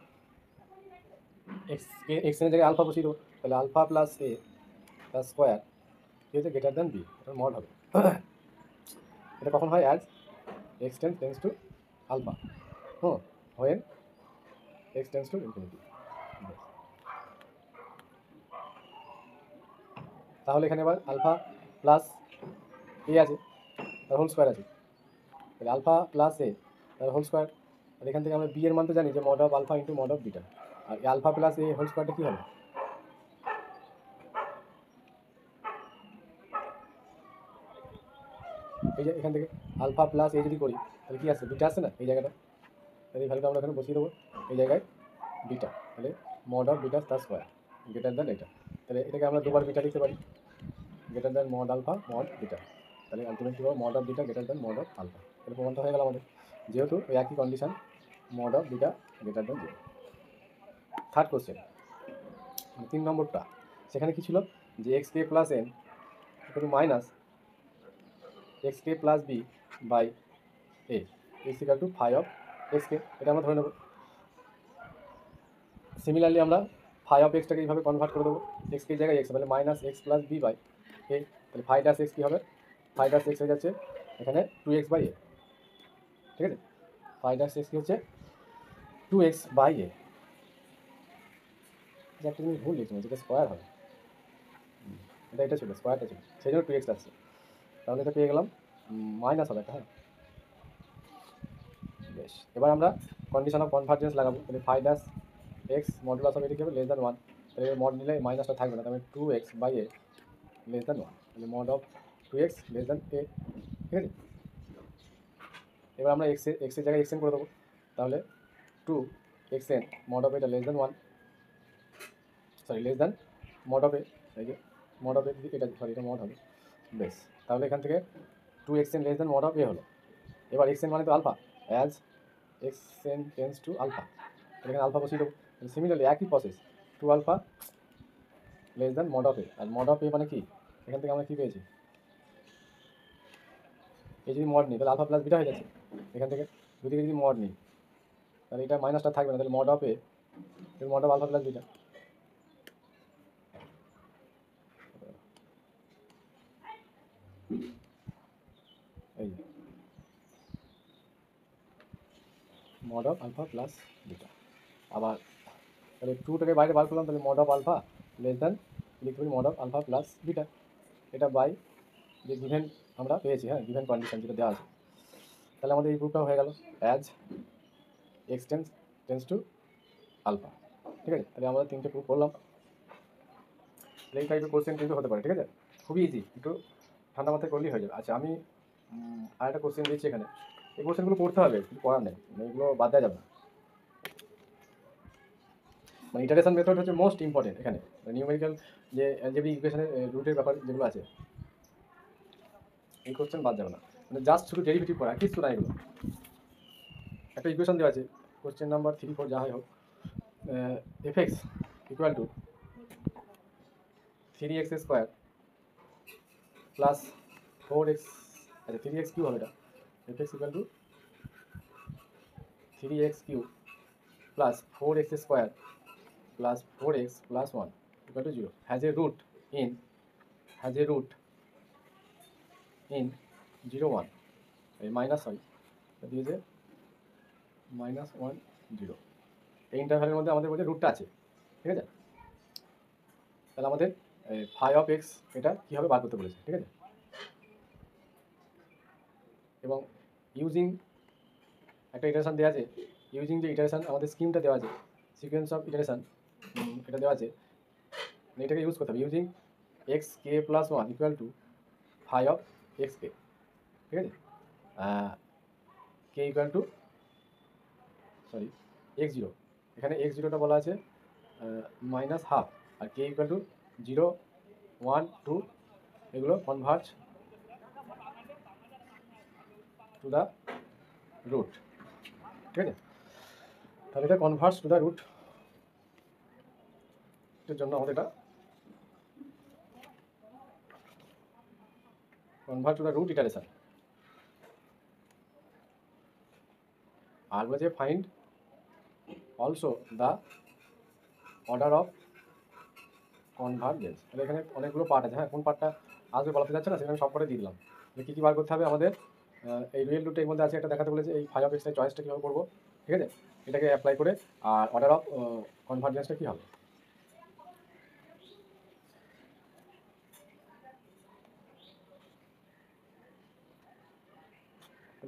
এক্স এর জায়গায় আলফা বসিয়ে দেবো, তাহলে alpha plus a plus square কি হচ্ছে গ্রেটার দ্যান বি, এটা মড হবে। এটা কখন হয়? As x tends to alpha, when x tends to infinity. তাহলে এখানে এবার আলফা প্লাস এ আছে, তার হোল স্কোয়ার আছে, তাহলে আলফা প্লাস এ তার হোল স্কোয়ার। আর এখান থেকে আমরা বি এর মান তো জানি যে mod of alpha into mod of beta, আর আলফা প্লাস এ হোল স্কোয়ারটা কী হবে? এই যে এখান থেকে আলফা প্লাস এ যদি করি তাহলে কী আসছে? বিটা আসছে না এই জায়গাটা, তাহলে এই ভ্যালুটা আমরা এখানে বসিয়ে দেবো এই জায়গায় বিটা, তাহলে মড অফ বিটা তার স্কোয়ার গ্রেটার দ্যান এটা, তাহলে এটাকে আমরা দুবার বিটা লিখতে পারি, greater than mod alpha mod beta, তাহলে আলটিমেটলি পাবো mod of beta greater than mod of alpha. তাহলে প্রমাণটা হয়ে গেল আমাদের, যেহেতু ওই একই condition mod of beta greater than 0। Third question, 3 নম্বরটা, সেখানে কি ছিল যে x k plus n minus x k plus b by a is equal to phi of x k, এটা আমরা ধরে নেব। সিমিলারলি আমরা ফাই অফ এক্সটাকে এইভাবে কনভার্ট করে দেবো, এক্স কে জায়গায় এক্স, তাহলে minus x plus b by a, তাহলে ফাই ডাস এক্স কী হবে? ফাই ডাস এক্স হয়ে যাচ্ছে এখানে 2x বাই এ, ঠিক আছে? ফাই ডাস এক্স কী হচ্ছে 2x বাই এ, যে একটা জিনিস ভুল লিখছি, যেটা স্কোয়ার হবে, এটা ছিল স্কোয়ারটা ছিল, সেই জন্য 2x আসছে, তাহলে এটা পেয়ে গেলাম মাইনাস হবে একটা। হ্যাঁ বেশ, এবার আমরা কন্ডিশন অফ কনভার্জেন্স লাগাবো, তাহলে phi dash x modulus of এটা কি হবে? লেস দ্যান 1, তাহলে মড নিলে মাইনাসটা থাকবে না, তাহলে 2x by A less than 1, তাহলে mod of 2x less than a, ঠিক আছে? এবার আমরা এক্সের জায়গায় এক্সেন করে দেবো, তাহলে 2xn মড অফ এটা less than 1, sorry less than mod of a, এই যে মড অফ এ এটা, সরি এটা মড হবে। বেশ, তাহলে এখান থেকে 2xn less than mod of a হলো। এবার xn মানে তো আলফা, as xn tends to alpha, এখানে আলফা বসিয়ে দেবো। সিমিলারলি একই process, 2 alpha less than mod of a, আর মড অফ এ মানে কি? এখান থেকে আমরা কী পেয়েছি? এই যদি মড নিই তাহলে আলফা প্লাস বিটা হয়ে যাচ্ছে, এখান থেকে দুদিকে যদি মড নিই তাহলে এটা মাইনাসটা থাকবে না, তাহলে mod of a mod of alpha plus beta, এই যে mod of alpha plus beta. আবার তাহলে 2টাকে বাইরে বার করলাম, তাহলে mod of alpha less than লিখতে পারি mod of alpha plus beta, এটা বাই যে গিভেন আমরা পেয়েছি, হ্যাঁ গিভেন কন্ডিশন যেটা দেওয়া আছে, তাহলে আমাদের এই প্রুফটা হয়ে গেল as x tends to alpha, ঠিক আছে? তাহলে আমরা 3টে প্রুফ করলাম। এই টাইপের কোশ্চেন কিন্তু হতে পারে, ঠিক আছে? খুবই ইজি, একটু ঠান্ডা মাথায় করলেই হয়ে যাবে। আচ্ছা আমি আরেকটা কোশ্চেন দিচ্ছি এখানে, এই কোশ্চেনগুলো করতে হবে, কিছু করার নেই, এগুলো বাদ দেওয়া যাবে না। মানে ইটারেশন মেথড হচ্ছে মোস্ট ইম্পর্টেন্ট এখানে, নিউমেরিক্যাল যে অ্যালজেব্রিক ইকুয়েশনের রুটের ব্যাপার যেগুলো আছে, এই কোশ্চেন বাদ যাবে না, মানে জাস্ট শুধু ডেরিভেটিভ করা, কিছু না। এগুলো একটা ইকুয়েশন দেওয়া আছে, কোশ্চেন নাম্বার 3, 4 যা হয় হোক, f x equal to 3x square plus 4x, আচ্ছা 3x কিউ হবে এটা, f x equal to 3x cube plus 4x square plus 4x plus 1 equal to 0, has a root in 0 1, এই মাইনাস, সরি দিয়েছে -1 0, এই ইন্টারভ্যালের মধ্যে আমাদের বলছে রুটটা আছে, ঠিক আছে? তাহলে আমাদের ফাই অফ এক্স এটা কীভাবে বার করতে বলেছে, ঠিক আছে? এবং ইউজিং একটা ইটারেশন দেওয়া আছে, ইউজিং যে ইটারেশন আমাদের স্কিমটা দেওয়া আছে, সিকোয়েন্স অফ ইটারেশন এটা দেওয়া আছে, এটাকে ইউজ করতে হবে। Using x k plus 1 equal to phi of x k, ঠিক আছে? K equal to, sorry x0, এখানে x0টা বলা আছে -12, আর কে ইকুয়াল টু 0 1 2, এগুলো কনভার্জ টু দ্য রুট, ঠিক আছে? তাহলে এটা কনভার্জ টু দ্য রুট এর জন্য আমাদের এটা convert to the root iteration, আর বলেছে find also the order of convergence. তাহলে এখানে অনেকগুলো পার্ট আছে, হ্যাঁ কোন পার্টটা আসবে বলাতে যাচ্ছে না, সেখানে আমি সব করে দিয়ে দিলাম। কী কী বার করতে হবে আমাদের, এই রিয়েল রুটের মধ্যে আছে একটা দেখাতে বলেছে, এই ফাই অফ এক্সের চয়েসটা কীভাবে করবো, ঠিক আছে, এটাকে অ্যাপ্লাই করে, আর অর্ডার অফ কনভারজেন্সটা কী হবে।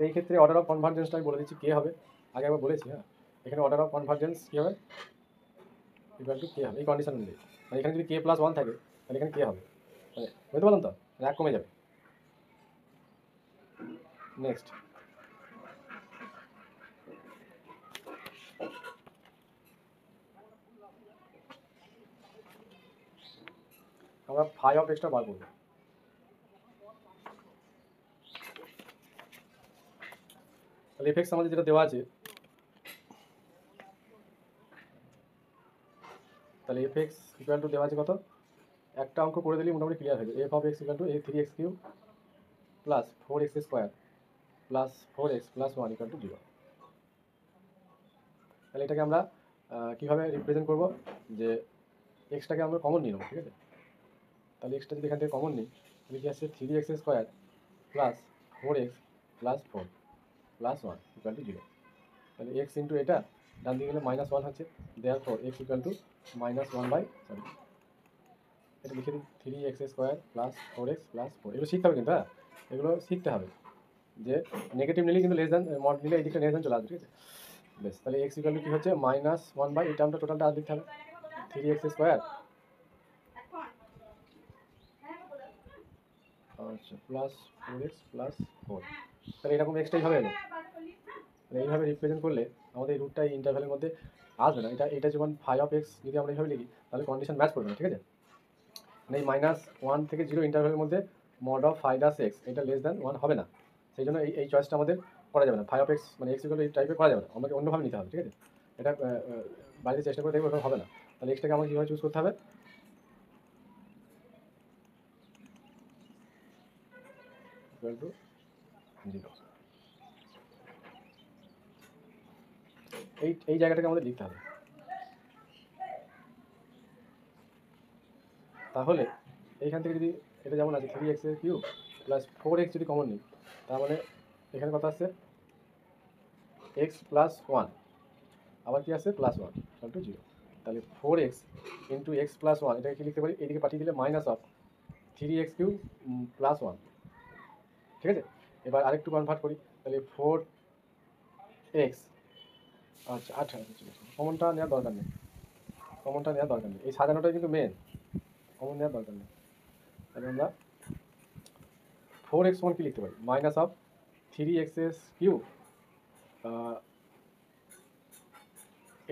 এই ক্ষেত্রে অর্ডার অফ কনভারজেন্সটা আমি বলে দিচ্ছি কে হবে, আগে একবার বলেছি। হ্যাঁ এখানে অর্ডার অফ কনভারজেন্স কী হবে, ইকুয়াল টু কে হবে এই কন্ডিশন অনুযায়ী। মানে এখানে যদি কে প্লাস ওয়ান থাকে তাহলে এখানে কে হবে, মানে বুঝতে পারলাম তো, এক কমে যাবে। নেক্সট আমরা ফাই অফ এক্সটা বার করবো। তাহলে এফেক্স আমাদের যেটা দেওয়া আছে, তাহলে এফ এক্স ইকুয়াল টু দেওয়া আছে কত, একটা অঙ্ক করে দিলেই মোটামুটি ক্লিয়ার হয়ে যাবে। F of x equal two A 3x cube plus 4x square plus 4x plus 1 equal to 0। তাহলে এটাকে আমরা কীভাবে রিপ্রেজেন্ট করবো, যে এক্সটাকে আমরা কমন নিলাম, ঠিক আছে। তাহলে এক্সটা যদি এখান থেকে কমন নিই তাহলে কি আসছে 3x square plus 4x plus 4 plus 1 equal to 0। তাহলে এক্স ইন্টু এটা ডান দিকে গেলে -1 হচ্ছে, therefore x equal to -1 sorry এটা লিখে দিই 3x square plus 4x plus 4। এগুলো শিখতে হবে কিন্তু, হ্যাঁ এগুলো শিখতে হবে, যে নেগেটিভ নিলে কিন্তু লেস দ্যান, মড নিলে এই দিকটা লেস দ্যান চলে আসবে, ঠিক আছে। বেশ, তাহলে এক্স ইকুয়াল টু কী হচ্ছে -1 এই টার্মটা টোটালটা আর লিখতে হবে 3x স্কোয়ার আচ্ছা প্লাস 4x প্লাস 4। তাহলে এরকম এক্সটা এইভাবে এলো, মানে এইভাবে রিপ্রেজেন্ট করলে আমাদের এই রুটটা এই ইন্টারভ্যালের মধ্যে আসবে না। এটা যেমন ফাই অফ এক্স যদি আমরা এইভাবে লিখি তাহলে কন্ডিশন ম্যাচ করবে না, ঠিক আছে। মানে এই -1 থেকে 0 ইন্টারভ্যালের মধ্যে mod of phi dash x এটা লেস দ্যান 1 হবে না, সেই জন্য এই চয়েসটা আমাদের করা যাবে না। ফাই অফ এক্স মানে এক্স ইকুয়াল এই টাইপে করা যাবে না, আমাকে অন্যভাবে নিতে হবে, ঠিক আছে। এটা বাইরে চেষ্টা করে দেখবো, ওটা হবে না। তাহলে এক্সটাকে আমাকে কীভাবে চুজ করতে হবে, ইকুয়াল টু 0। এই জায়গাটাকে আমাদের লিখতে হবে। তাহলে এইখান থেকে যদি এটা যেমন আছে 3x কিউব প্লাস 4x যদি কমন নিই, তার মানে এখানে কত আসছে x প্লাস 1, আবার কি আসছে +1 ইকুয়াল টু 0। তাহলে 4x ইন্টু এক্স প্লাস 1 এটাকে কি লিখতে পারি, এদিকে পাঠিয়ে দিলে minus of 3x cube plus 1, ঠিক আছে। এবার আরেকটু কনভার্ট করি, তাহলে 4x আচ্ছা কমনটা নেওয়ার দরকার নেই, এই সাজানোটাই কিন্তু মেন, কমন নেওয়ার দরকার নেই। তাহলে আমরা 4x1 কি লিখতে পারি, মাইনাস অফ 3x কিউব,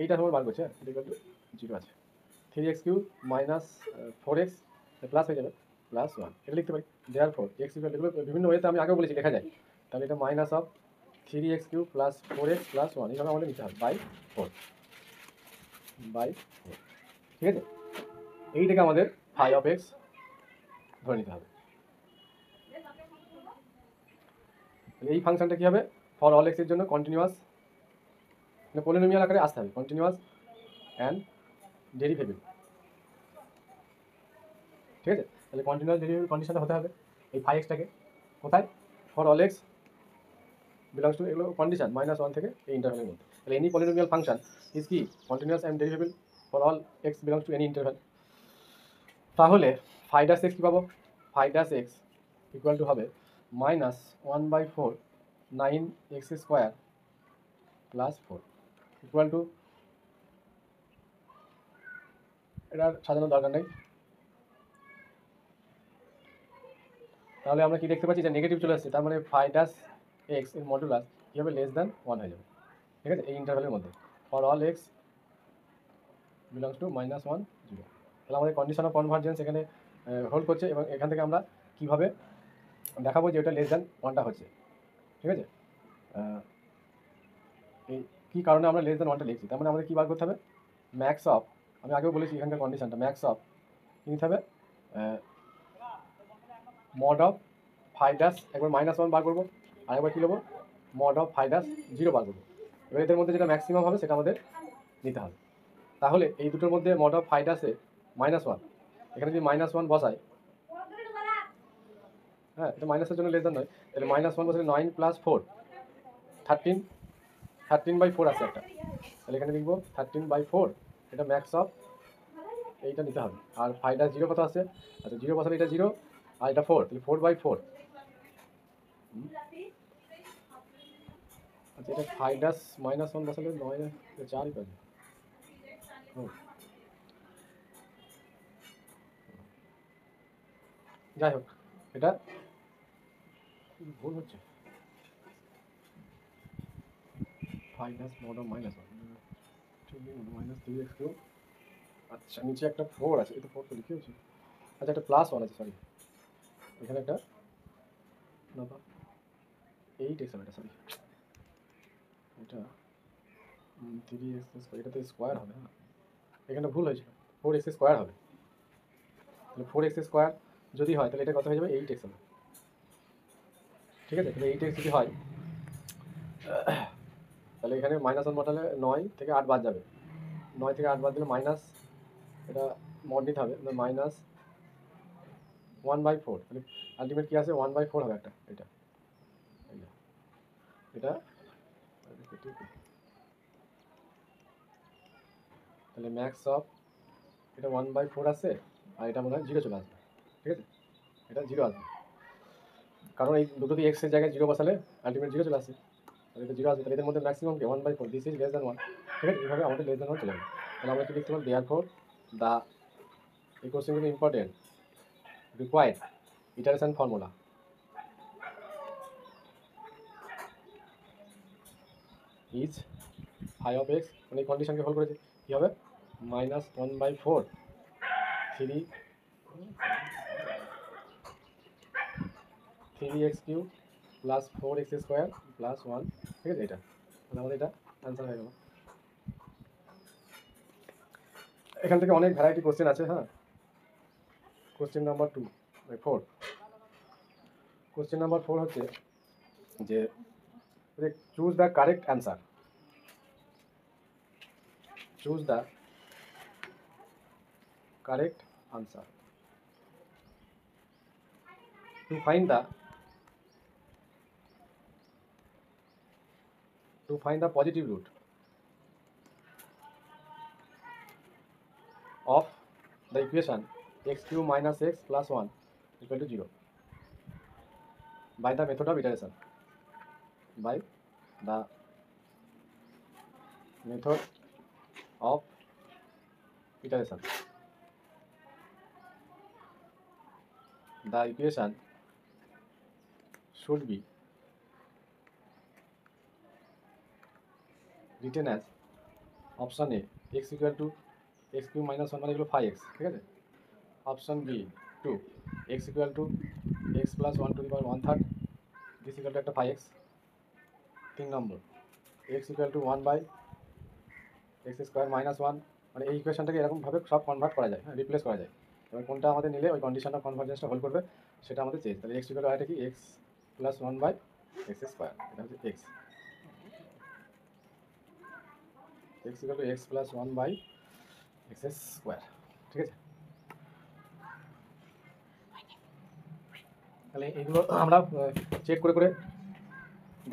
এইটা তোমার বার করছে, এটা ইকুয়াল টু 0 আছে, 3x cube minus 4x plus হয়ে যাবে +1, এটা লিখতে পারি। দেয়ার ফোর এক্স ইকুয়াল, এগুলো বিভিন্ন ওয়েতে আমি আগেও বলেছি লেখা যায়। তাহলে এটা minus of 3x cube plus 4x plus 1 এইভাবে আমাদের নিতে হবে বাই 4, ঠিক আছে। এইটাকে আমাদের ফাই অফ এক্স ধরে নিতে হবে। এই ফাংশনটা কী হবে, ফর অল এক্সের জন্য কন্টিনিউয়াস, মানে পলিনোমিয়াল আকারে আসতে হবে, কন্টিনিউয়াস অ্যান্ড ডেরিভেবল, ঠিক আছে। তাহলে কন্টিনিউয়াস ডেরিভেবল কন্ডিশনটা হতে হবে এই ফাই এক্সটাকে কোথায়, for all x belongs to, এগুলো কন্ডিশন -1 থেকে এই ইন্টারভ্যালের মধ্যে। তাহলে এনি পলিনোমিয়াল ফাংশন ইজ কি continuous and derivable for all x belongs to any interval. তাহলে ফাই ডাস এক্স কী পাবো, phi dash x equal to হবে -1/4 9x square plus 4 equal to, এটার সাজানোর দরকার নেই। তাহলে আমরা কি দেখতে পাচ্ছি যে নেগেটিভ চলে আসছে, তার মানে ফাই ডাস এক্স এর মডুলাস কী হবে, লেস দ্যান 1 হয়ে যাবে, ঠিক আছে, এই ইন্টারভ্যালের মধ্যে for all x belongs two -1 0। তাহলে আমাদের কন্ডিশন অফ কনভার্জেন্স এখানে হোল্ড করছে, এবং এখান থেকে আমরা কীভাবে দেখাবো যে ওটা লেস দ্যান 1টা হচ্ছে, ঠিক আছে। এই কী কারণে আমরা লেস দ্যান 1টা লিখছি, তার মানে আমাদের কী বার করতে হবে, ম্যাক্স অফ, আমি আগেও বলেছি এখানকার কন্ডিশনটা ম্যাক্স অফ কী নিতে হবে, মড অফ ফাই ডাস একবার -1 বার করবো, আর একবার কী নেবো, মড অফ ফাই ডাস 0 বার করবো। এবার এদের মধ্যে যেটা ম্যাক্সিমাম হবে সেটা আমাদের নিতে হবে, তাহলে এই দুটোর মধ্যে মড অফ ফাই ড্যাশে -1, এখানে যদি -1 বসাই, হ্যাঁ এটা মাইনাসের জন্য লেস দ্যান নয়, তাহলে -1 বসালে 9 + 4 13/4 আছে একটা, তাহলে এখানে লিখবো 13/4, এটা ম্যাক্স অফ এইটা নিতে হবে। আর ফাই ড্যাশ 0 কত আছে, আচ্ছা 0 বসালে এটা 0 আর এটা 4, তাহলে 4/4। আচ্ছা এটা ফাই ড্যাশ -1 বসালে 9 4ই পাবে। যাই হোক এটা ভুল হচ্ছে, phi dash mod of -1 -3x3। আচ্ছা নিচে একটা 4 আছে, এটা 4 তো লিখে হচ্ছে, আচ্ছা একটা +1 আছে, সরি এখানে একটা না 8x হবে, এটা সরি এটা 3x², এটা তো স্কোয়ার হবে, হ্যাঁ এখানে ভুল হয়েছিল, 4x² হবে, তাহলে 4x² যদি হয় তাহলে এটা কত হয়ে যাবে, 8x হবে, ঠিক আছে। তাহলে 8x যদি হয় তাহলে এখানে -1 বসালে 9 থেকে 8 বাদ যাবে, 9 থেকে 8 বাদ দিলে মাইনাস, এটা মড নিতে হবে, -1/4, তাহলে আলটিমেট কি আছে 1/4 হবে একটা, এটা এটা তাহলে ম্যাক্স অফ এটা 1/4 আছে, আর এটা মনে হয় 0 চলে আসবে, ঠিক আছে এটা 0 আসবে, কারণ এই দুটোতে x এর জায়গায় 0 বসালে আলটিমেট 0 চলে আসে, তাহলে এটা 0 আসবে, তাহলে এদের মধ্যে ম্যাক্সিমাম কি 1/4, দিস ইজ লেস দ্যান 1, ঠিক আছে। এইভাবে আমাদের লেস দ্যান 1 চলে যাবে, তাহলে আমরা কি লিখতে পারবো, দেয়ারফর দ্য এই কোশ্চেনগুলো important required iteration formula is phi of x, মানে এই কন্ডিশনকে হল করেছে কী হবে, -1/4 3x³ + 4x² + 1, ঠিক আছে এটা, তাহলে আমাদের এটা অ্যান্সার হয়ে গেল। এখান থেকে অনেক ভ্যারাইটি কোশ্চেন আছে, হ্যাঁ। কোশ্চেন নাম্বার 4, কোশ্চেন নাম্বার 4 হচ্ছে যে choose the correct answer, choose the correct answer to find the positive root of the equation x³ - x + 1 = 0 by the method of iteration, by the method of iteration the equation should be written as option A x = x³ - 1 মানে এগুলো 5x, ঠিক আছে। Option B 2 x = x + 1^1/3, this equal to একটা 5x। 3 নম্বর x = 1/x² - 1, মানে এই ইকুয়েশনটাকে এরকমভাবে সব কনভার্ট করা যায়, হ্যাঁ রিপ্লেস করা যায়। এবার কোনটা আমাদের নিলে ওই কন্ডিশন অফ কনভার্জেন্সটা হোল্ড করবে সেটা আমাদের চেঞ্জ, তাহলে x = এটা কি x + 1/x², এটা হচ্ছে x = x + 1/x², ঠিক আছে। তাহলে এগুলো আমরা চেক করে করে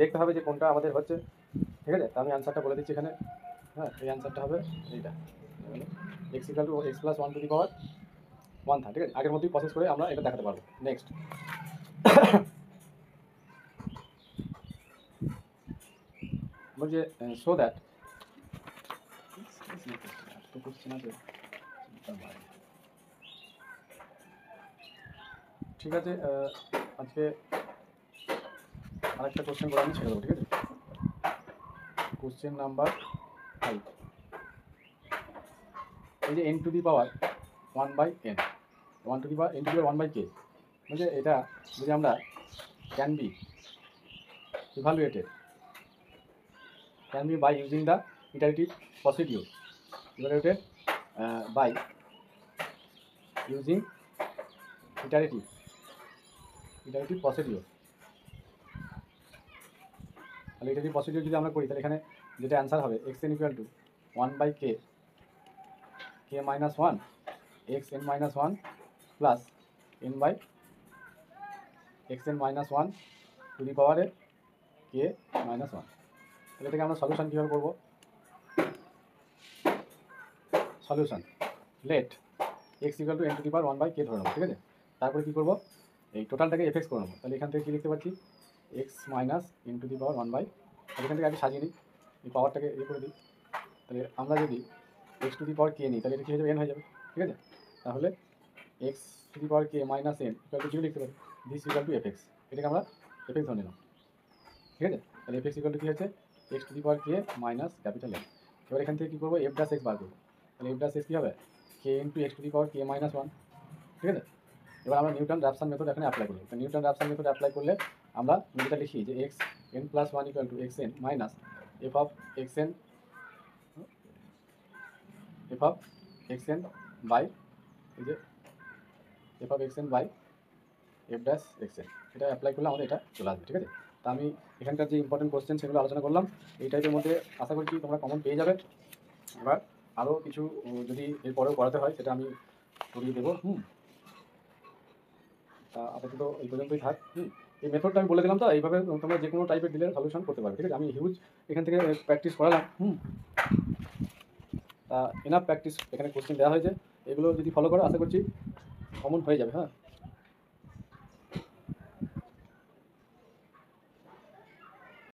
দেখতে হবে যে কোনটা আমাদের হচ্ছে, ঠিক আছে। তা আমি অ্যান্সারটা বলে দিচ্ছি এখানে, হ্যাঁ এই অ্যান্সারটা হবে এইটা, x = x + 1^1, ঠিক আছে। আগের মধ্যেই প্রসেস করে আমরা এটা দেখাতে পারবো। নেক্সট বলছে শো দ্যাট, ঠিক আছে। আজকে আরেকটা কোশ্চেন করে আমি ছেড়ে দেবো, ঠিক আছে। কোশ্চেন নাম্বার 5, এই যে n⁴ 1/n, 1/n⁴ 1/k, বলছে এটা যদি আমরা can be by using the iterative procedure, evaluated by using iterative procedure, তাহলে iterative procedure যদি আমরা করি তাহলে এখানে যেটা অ্যান্সার হবে xn = 1/k k minus one x n minus one plus n by x n minus one to the পাওয়ারে কে মাইনাস ওয়ান। তাহলে থেকে আমরা সলিউশন কীভাবে করবো? Solution let x equal to n to the power one by k ধরে নেবো, ঠিক আছে। তারপরে কী করবো? এই টোটালটাকে এফ এক্স করে নেবো। তাহলে এখান থেকে কী লিখতে পারছি? X minus n to the power one by, তাহলে এখান থেকে আগে সাজিয়ে নিই, এই পাওয়ারটাকে ইয়ে করে দিই। তাহলে আমরা যদি এক্স টু দি পাওয়ার কে নিই তাহলে এটা কী হয়ে যাবে? এন হয়ে যাবে, ঠিক আছে। তাহলে x to the power k minus N equal to 0 লিখতে পারি, this equal two F x. এটাকে আমরা এফ এক্স ধরে নিলাম, ঠিক আছে। তাহলে এফ এক্স ইকুয়াল টু কী হচ্ছে? X to the power k minus capital N. এবার এখান থেকে কী করবো? এফ ডাস এক্স বার করবো। তাহলে এফ ডাস এক্স কী হবে? K into x to the power k minus one, ঠিক আছে। এবার আমরা নিউটন রাফসান মেথড এখানে অ্যাপ্লাই করবো। তো নিউটন রাফসান মেথড অ্যাপ্লাই করলে আমরা যেটা লিখি যে x n plus one equal to x n minus f of x n by এই যে f of x n by f dash x n, এটা অ্যাপ্লাই করলে আমাদের এটা চলে আসবে, ঠিক আছে। তা আমি এখানকার যে ইম্পর্টেন্ট কোশ্চেন সেগুলো আলোচনা করলাম। এই টাইপের মধ্যে আশা করছি তোমরা কমন পেয়ে যাবে। এবার আরও কিছু যদি এরপরেও করাতে হয় সেটা আমি করিয়ে দেবো। তা আপাতত এই পর্যন্তই থাক। এই মেথডটা আমি বলে দিলাম, তো এইভাবে তোমরা যে কোনো টাইপের দিলে সলিউশন করতে পারবে, ঠিক আছে। আমি হিউজ এখান থেকে প্র্যাকটিস করালাম। তা এনাফ প্র্যাকটিস, এখানে কোশ্চেন দেওয়া হয়েছে, এগুলো যদি ফলো করো আশা করছি কমন হয়ে যাবে। হ্যাঁ।